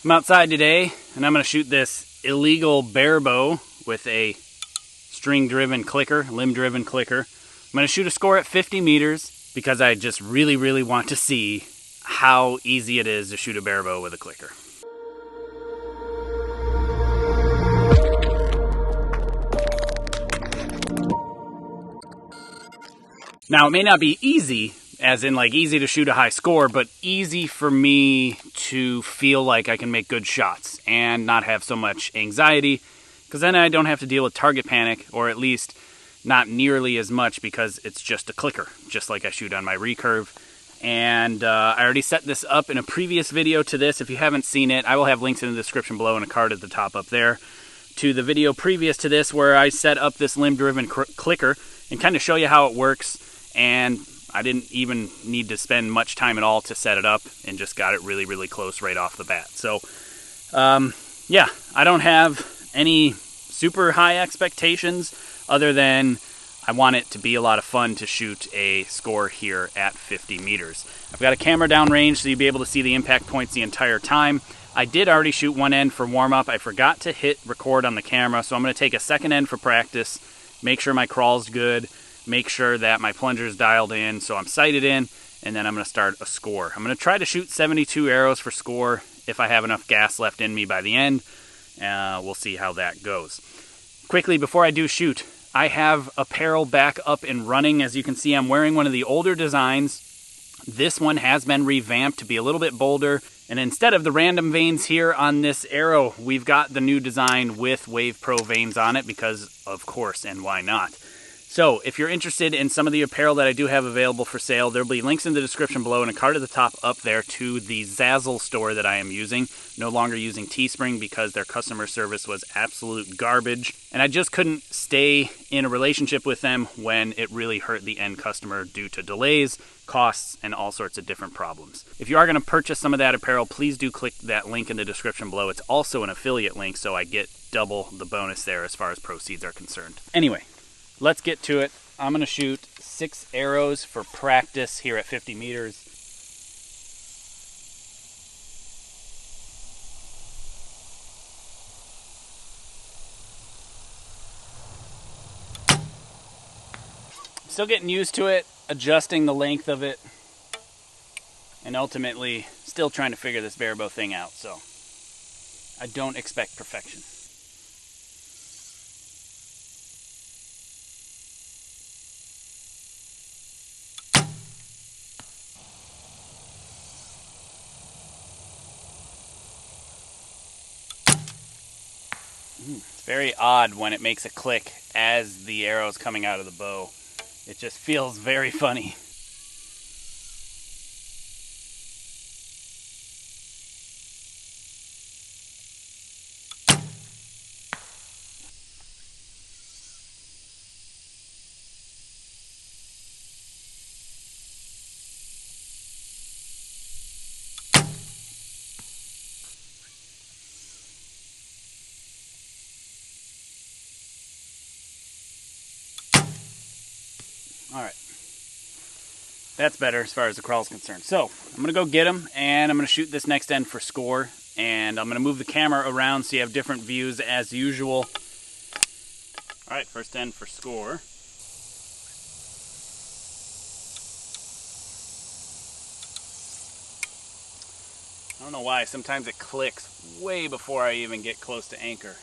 I'm outside today and I'm going to shoot this illegal Barebow with a string-driven clicker, limb-driven clicker. I'm going to shoot a score at 50 meters because I just really want to see how easy it is to shoot a Barebow with a clicker. Now, it may not be easy, as in like easy to shoot a high score, but easy for me to feel like I can make good shots and not have so much anxiety, because then I don't have to deal with target panic, or at least not nearly as much because it's just a clicker, just like I shoot on my recurve. And I already set this up in a previous video to this. If you haven't seen it, I will have links in the description below and a card at the top up there to the video previous to this where I set up this limb-driven clicker and kind of show you how it works. And I didn't even need to spend much time at all to set it up and just got it really close right off the bat. So, yeah, I don't have any super high expectations other than I want it to be a lot of fun to shoot a score here at 50 meters. I've got a camera downrange so you'll be able to see the impact points the entire time. I did already shoot one end for warm-up. I forgot to hit record on the camera, so I'm going to take a second end for practice, make sure my crawl's good, make sure that my plunger's dialed in so I'm sighted in, and then I'm going to start a score. I'm going to try to shoot 72 arrows for score if I have enough gas left in me by the end. We'll see how that goes. Quickly, before I do shoot, I have Apparel back up and running. As you can see, I'm wearing one of the older designs. This one has been revamped to be a little bit bolder. And instead of the random vanes here on this arrow, we've got the new design with Wave Pro vanes on it because, of course, and why not? So, if you're interested in some of the apparel that I do have available for sale, there'll be links in the description below and a card at the top up there to the Zazzle store that I am using. No longer using Teespring because their customer service was absolute garbage. And I just couldn't stay in a relationship with them when it really hurt the end customer due to delays, costs, and all sorts of different problems. If you are going to purchase some of that apparel, please do click that link in the description below. It's also an affiliate link, so I get double the bonus there as far as proceeds are concerned. Anyway, let's get to it. I'm going to shoot 6 arrows for practice here at 50 meters. Still getting used to it, adjusting the length of it, and ultimately still trying to figure this Barebow thing out, so I don't expect perfection. It's very odd when it makes a click as the arrow's coming out of the bow. It just feels very funny. All right, that's better as far as the crawl is concerned. So I'm going to go get them, and I'm going to shoot this next end for score, and I'm going to move the camera around so you have different views as usual. All right, first end for score. I don't know why, sometimes it clicks way before I even get close to anchor.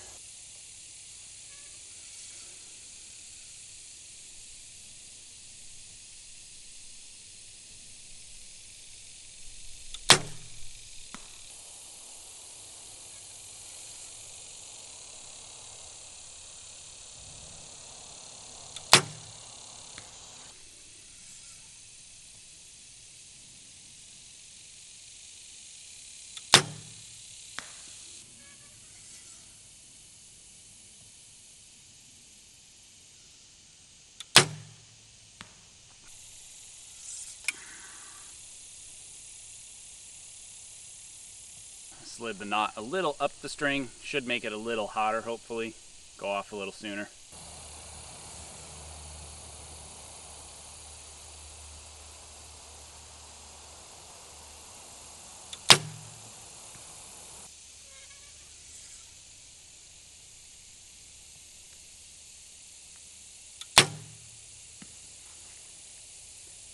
Slid the knot a little up the string, should make it a little hotter hopefully, go off a little sooner.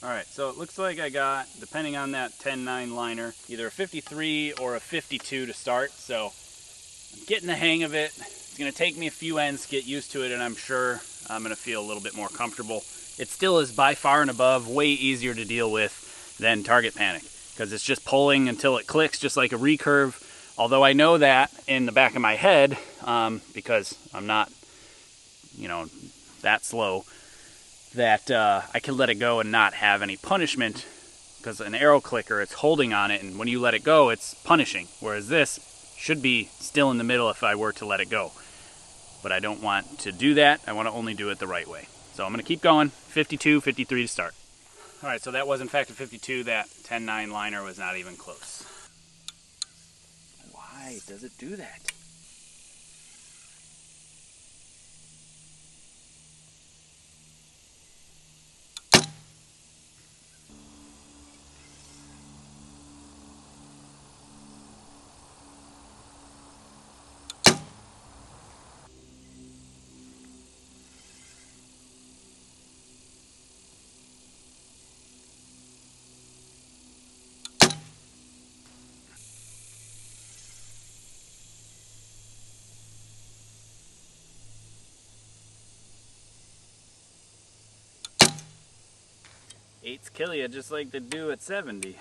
Alright, so it looks like I got, depending on that 10-9 liner, either a 53 or a 52 to start, so I'm getting the hang of it. It's going to take me a few ends to get used to it, and I'm sure I'm going to feel a little bit more comfortable. It still is by far and above way easier to deal with than Target Panic, because it's just pulling until it clicks, just like a recurve. Although I know that in the back of my head, because I'm not, that slow, that I can let it go and not have any punishment, because an arrow clicker, it's holding on it, and when you let it go, it's punishing, whereas this should be still in the middle if I were to let it go. But I don't want to do that. I want to only do it the right way. So I'm going to keep going. 52, 53 to start. All right, so that was in fact a 52. That 10-9 liner was not even close. Why does it do that? Eights kill you just like they do at 70.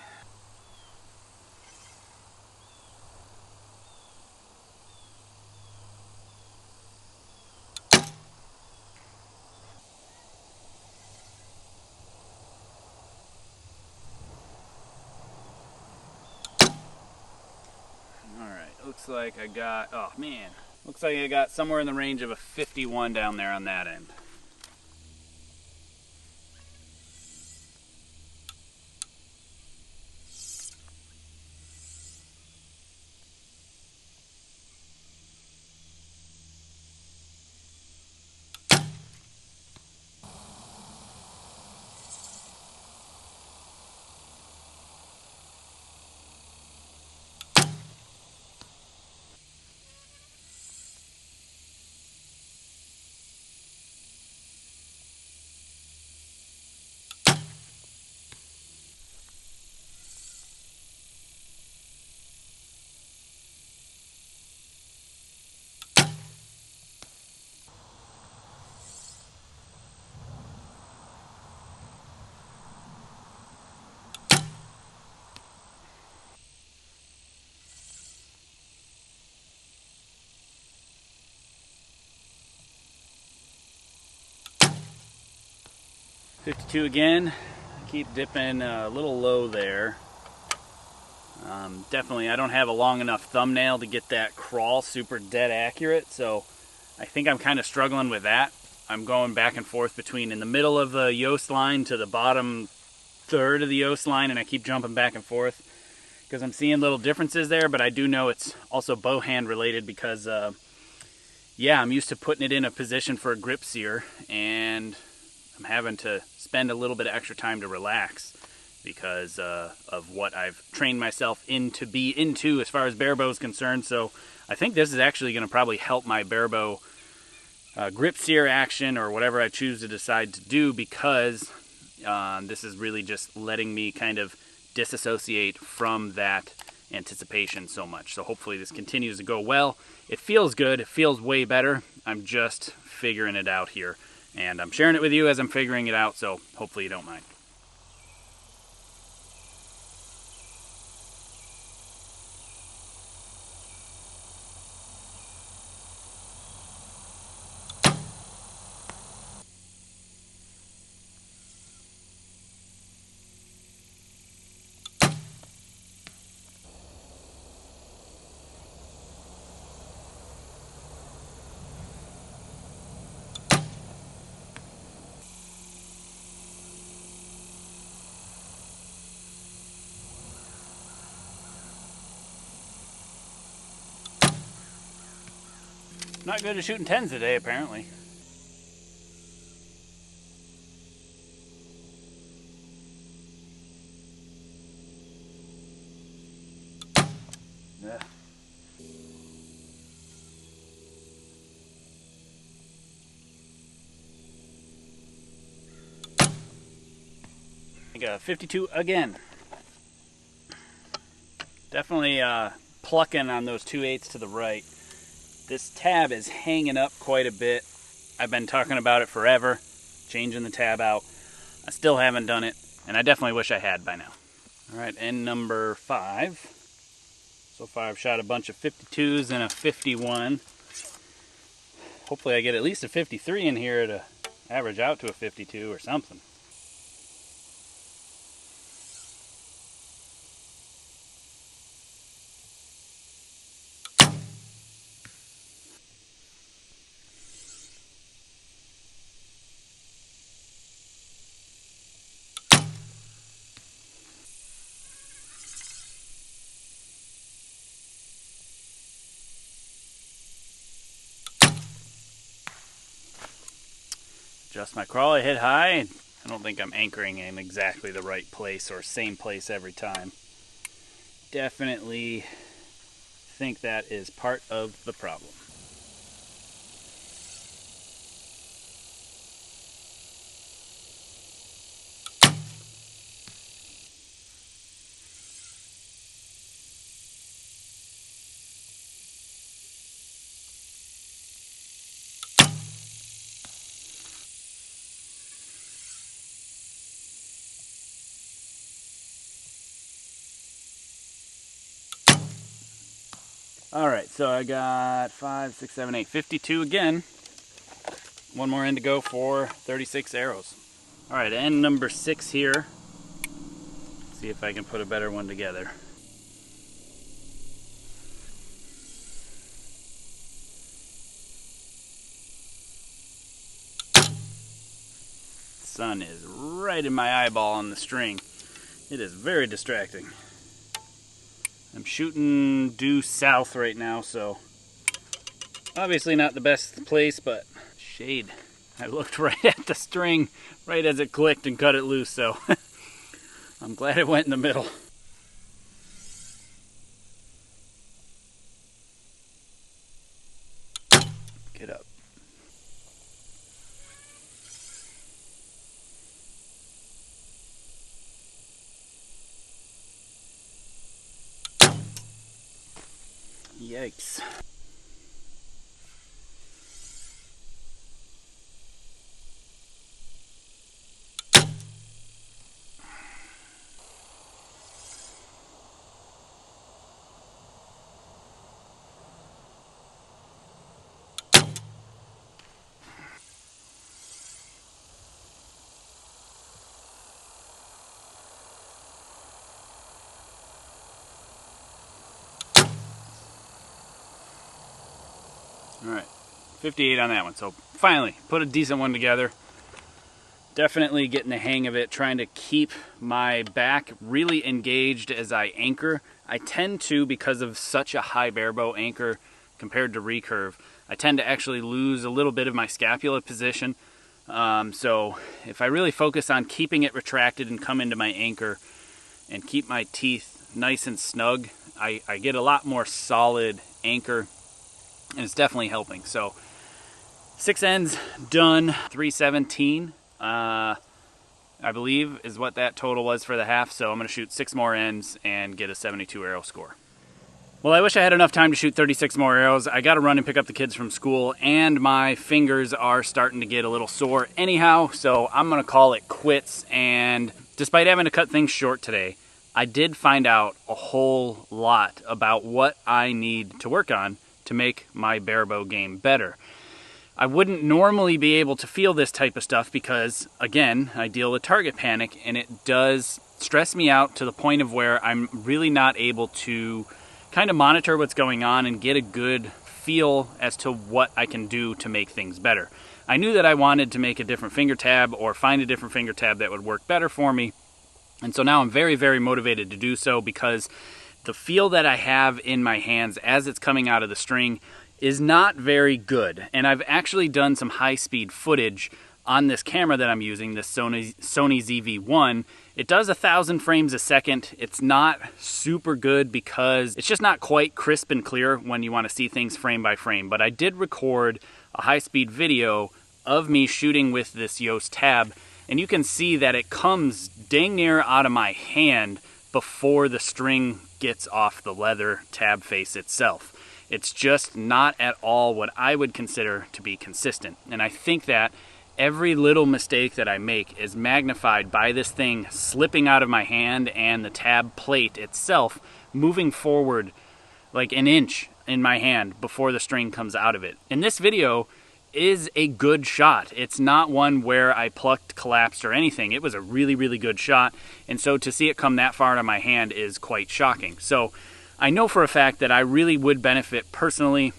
Alright, looks like I got, oh man, looks like I got somewhere in the range of a 51 down there on that end. .52 again. Keep dipping a little low there. Definitely, I don't have a long enough thumbnail to get that crawl super dead accurate, so I think I'm kind of struggling with that. I'm going back and forth between in the middle of the Yoast line to the bottom third of the Yoast line, and I keep jumping back and forth because I'm seeing little differences there, but I do know it's also bow hand related because, yeah, I'm used to putting it in a position for a grip sear, and I'm having to spend a little bit of extra time to relax because of what I've trained myself into as far as Barebow is concerned. So I think this is actually going to probably help my Barebow grip sear action or whatever I choose to decide to do, because this is really just letting me kind of disassociate from that anticipation so much. So hopefully this continues to go well. It feels good. It feels way better. I'm just figuring it out here. And I'm sharing it with you as I'm figuring it out, so hopefully you don't mind. Not good at shooting 10s today, apparently. Ugh. I take a 52 again. Definitely plucking on those 2/8 to the right. This tab is hanging up quite a bit. I've been talking about it forever, changing the tab out. I still haven't done it, and I definitely wish I had by now. All right, end number 5. So far I've shot a bunch of 52s and a 51. Hopefully I get at least a 53 in here to average out to a 52 or something. Adjust my crawl, I hit high. I don't think I'm anchoring in exactly the right place or same place every time. Definitely think that is part of the problem. Alright, so I got 5, 6, 7, 8, 52 again. One more end to go for 36 arrows. Alright, end number 6 here. See if I can put a better one together. The sun is right in my eyeball on the string. It is very distracting. I'm shooting due south right now, so obviously not the best place, but shade. I looked right at the string right as it clicked and cut it loose, so I'm glad it went in the middle. Get up. Yikes. Alright, 58 on that one, so finally put a decent one together. Definitely getting the hang of it, trying to keep my back really engaged as I anchor. I tend to, because of such a high barebow anchor compared to recurve, I tend to actually lose a little bit of my scapula position. So if I really focus on keeping it retracted and come into my anchor and keep my teeth nice and snug, I get a lot more solid anchor. And it's definitely helping. So 6 ends done, 317 I believe is what that total was for the half. So I'm going to shoot 6 more ends and get a 72 arrow score. Well, I wish I had enough time to shoot 36 more arrows. I got to run and pick up the kids from school, and my fingers are starting to get a little sore anyhow, so I'm going to call it quits. And despite having to cut things short today, I did find out a whole lot about what I need to work on to make my barebow game better. I wouldn't normally be able to feel this type of stuff because, again, I deal with target panic, and it does stress me out to the point of where I'm really not able to kind of monitor what's going on and get a good feel as to what I can do to make things better. I knew that I wanted to make a different finger tab or find a different finger tab that would work better for me, and so now I'm very, very motivated to do so because the feel that I have in my hands as it's coming out of the string is not very good. And I've actually done some high-speed footage on this camera that I'm using, this Sony ZV-1. It does 1,000 frames a second. It's not super good because it's just not quite crisp and clear when you want to see things frame by frame. But I did record a high-speed video of me shooting with this Yoast tab, and you can see that it comes dang near out of my hand before the string gets off the leather tab face itself. It's just not at all what I would consider to be consistent. And I think that every little mistake that I make is magnified by this thing slipping out of my hand and the tab plate itself moving forward like an inch in my hand before the string comes out of it. And this video is a good shot. It's not one where I plucked, collapsed, or anything. It was a really, really good shot. And so to see it come that far out of my hand is quite shocking. So I know for a fact that I really would benefit personally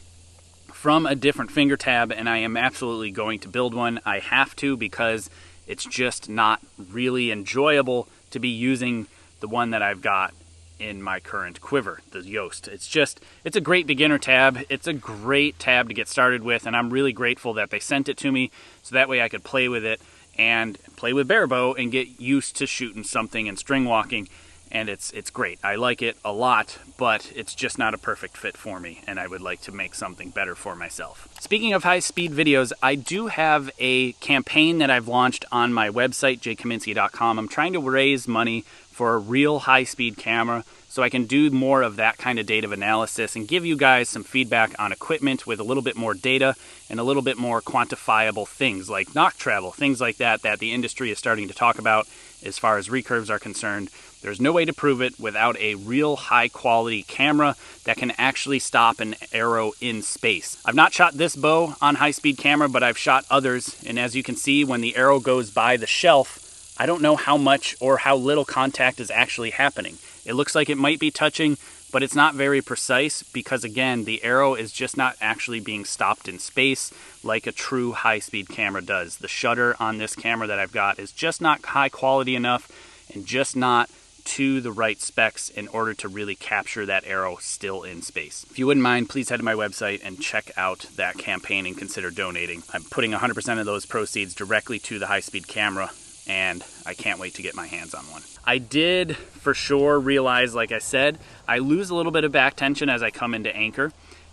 from a different finger tab, and I am absolutely going to build one. I have to, because it's just not really enjoyable to be using the one that I've got in my current quiver, the Yost. It's a great beginner tab. It's a great tab to get started with, and I'm really grateful that they sent it to me so that way I could play with it and play with Barebow and get used to shooting something and string walking. And it's great. I like it a lot, but it's just not a perfect fit for me, and I would like to make something better for myself. Speaking of high-speed videos, I do have a campaign that I've launched on my website, jkaminski.com. I'm trying to raise money for a real high-speed camera so I can do more of that kind of data analysis and give you guys some feedback on equipment with a little bit more data and a little bit more quantifiable things like knock travel, things like that the industry is starting to talk about as far as recurves are concerned. There's no way to prove it without a real high-quality camera that can actually stop an arrow in space. I've not shot this bow on high-speed camera, but I've shot others, and as you can see, when the arrow goes by the shelf, I don't know how much or how little contact is actually happening. It looks like it might be touching, but it's not very precise because, again, the arrow is just not actually being stopped in space like a true high-speed camera does. The shutter on this camera that I've got is just not high quality enough and just not to the right specs in order to really capture that arrow still in space. If you wouldn't mind, please head to my website and check out that campaign and consider donating. I'm putting 100% of those proceeds directly to the high-speed camera, and I can't wait to get my hands on one. I did for sure realize, like I said, I lose a little bit of back tension as I come into anchor,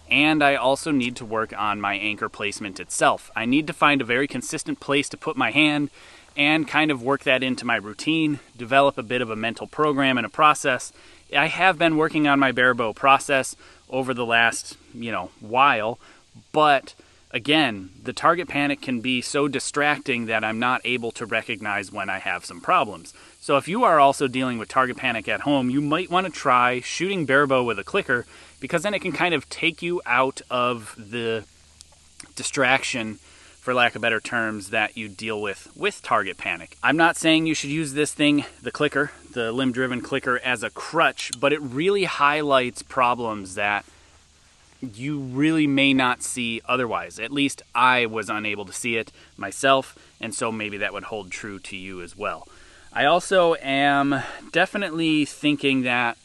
and I also need to work on my anchor placement itself. I need to find a very consistent place to put my hand and kind of work that into my routine, develop a bit of a mental program and a process. I have been working on my Barebow process over the last, while, but again, the target panic can be so distracting that I'm not able to recognize when I have some problems. So if you are also dealing with target panic at home, you might want to try shooting Barebow with a clicker, because then it can kind of take you out of the distraction, for lack of better terms, that you deal with target panic. I'm not saying you should use this thing, the clicker, the limb-driven clicker, as a crutch, but it really highlights problems that you really may not see otherwise. At least I was unable to see it myself, and so maybe that would hold true to you as well. I also am definitely thinking that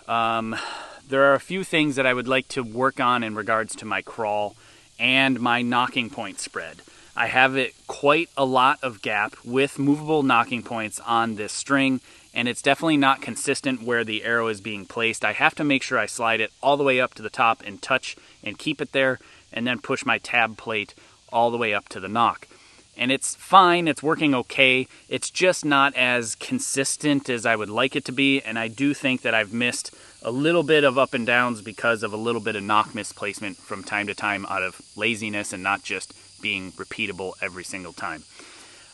there are a few things that I would like to work on in regards to my crawl and my knocking point spread. I have it quite a lot of gap with movable knocking points on this string, and it's definitely not consistent where the arrow is being placed. I have to make sure I slide it all the way up to the top and touch and keep it there, and then push my tab plate all the way up to the knock. And it's fine, it's working okay, it's just not as consistent as I would like it to be, and I do think that I've missed a little bit of up and downs because of a little bit of knock misplacement from time to time out of laziness and not just being repeatable every single time.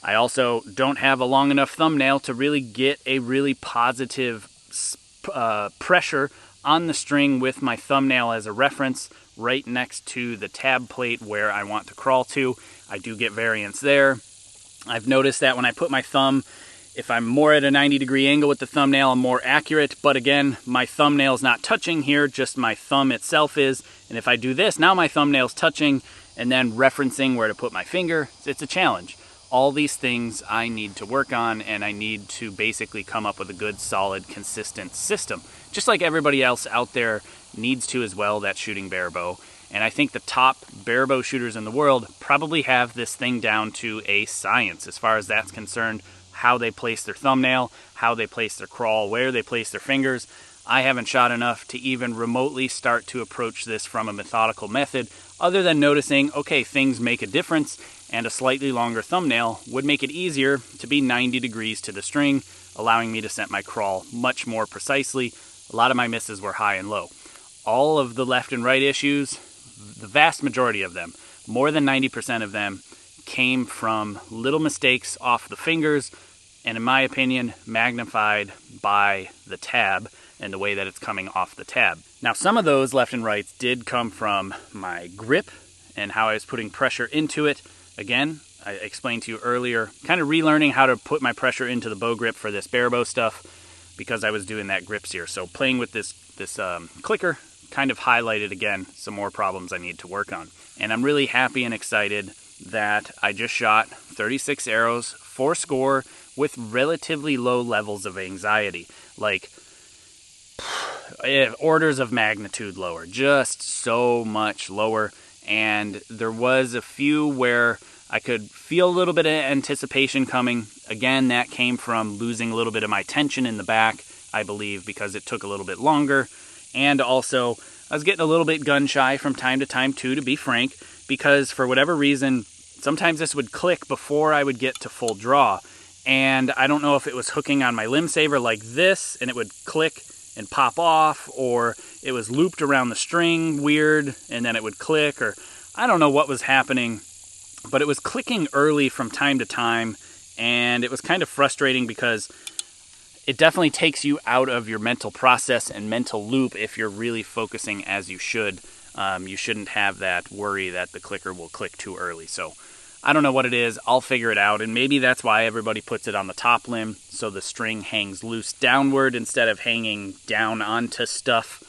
I also don't have a long enough thumbnail to really get a really positive pressure on the string with my thumbnail as a reference right next to the tab plate where I want to crawl to. I do get variance there. I've noticed that when I put my thumb, if I'm more at a 90-degree angle with the thumbnail, I'm more accurate, but again, my thumbnail's not touching here, just my thumb itself is, and if I do this, now my thumbnail's touching, and then referencing where to put my finger, it's a challenge. All these things I need to work on, and I need to basically come up with a good, solid, consistent system, just like everybody else out there needs to as well that's shooting Barebow. And I think the top Barebow shooters in the world probably have this thing down to a science as far as that's concerned. How they place their thumbnail, how they place their crawl, where they place their fingers. I haven't shot enough to even remotely start to approach this from a methodical method, other than noticing, okay, things make a difference, and a slightly longer thumbnail would make it easier to be 90 degrees to the string, allowing me to set my crawl much more precisely. A lot of my misses were high and low. All of the left and right issues, the vast majority of them, more than 90% of them, came from little mistakes off the fingers, and in my opinion, magnified by the tab and the way that it's coming off the tab. Now, some of those left and rights did come from my grip and how I was putting pressure into it. Again, I explained to you earlier, kind of relearning how to put my pressure into the bow grip for this Barebow stuff because I was doing that grip sear. So playing with this clicker kind of highlighted, again, some more problems I need to work on. And I'm really happy and excited that I just shot 36 arrows for score with relatively low levels of anxiety. Like, orders of magnitude lower, just so much lower. And there was a few where I could feel a little bit of anticipation coming. Again, that came from losing a little bit of my tension in the back, I believe, because it took a little bit longer. And also, I was getting a little bit gun shy from time to time too, to be frank, because for whatever reason, sometimes this would click before I would get to full draw. And I don't know if it was hooking on my limb saver like this, and it would click and pop off, or it was looped around the string weird, and then it would click, or I don't know what was happening, but it was clicking early from time to time, and it was kind of frustrating because it definitely takes you out of your mental process and mental loop if you're really focusing as you should. You shouldn't have that worry that the clicker will click too early. So I don't know what it is. I'll figure it out. And maybe that's why everybody puts it on the top limb, so the string hangs loose downward instead of hanging down onto stuff.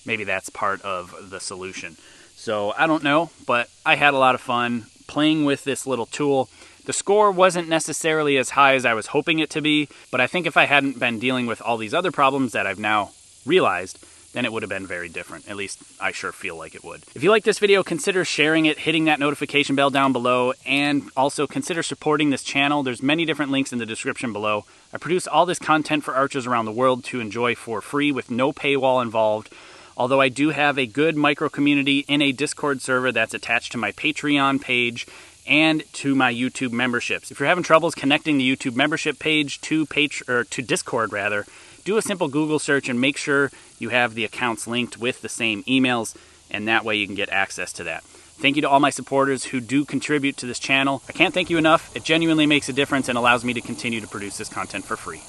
Maybe that's part of the solution. So I don't know, but I had a lot of fun playing with this little tool. The score wasn't necessarily as high as I was hoping it to be, but I think if I hadn't been dealing with all these other problems that I've now realized, then it would have been very different. At least I sure feel like it would. If you like this video, consider sharing it, hitting that notification bell down below, and also consider supporting this channel. There's many different links in the description below. I produce all this content for archers around the world to enjoy for free with no paywall involved. Although I do have a good micro community in a Discord server that's attached to my Patreon page and to my YouTube memberships. If you're having troubles connecting the YouTube membership page to Discord rather, do a simple Google search and make sure you have the accounts linked with the same emails, and that way you can get access to that. Thank you to all my supporters who do contribute to this channel. I can't thank you enough. It genuinely makes a difference and allows me to continue to produce this content for free.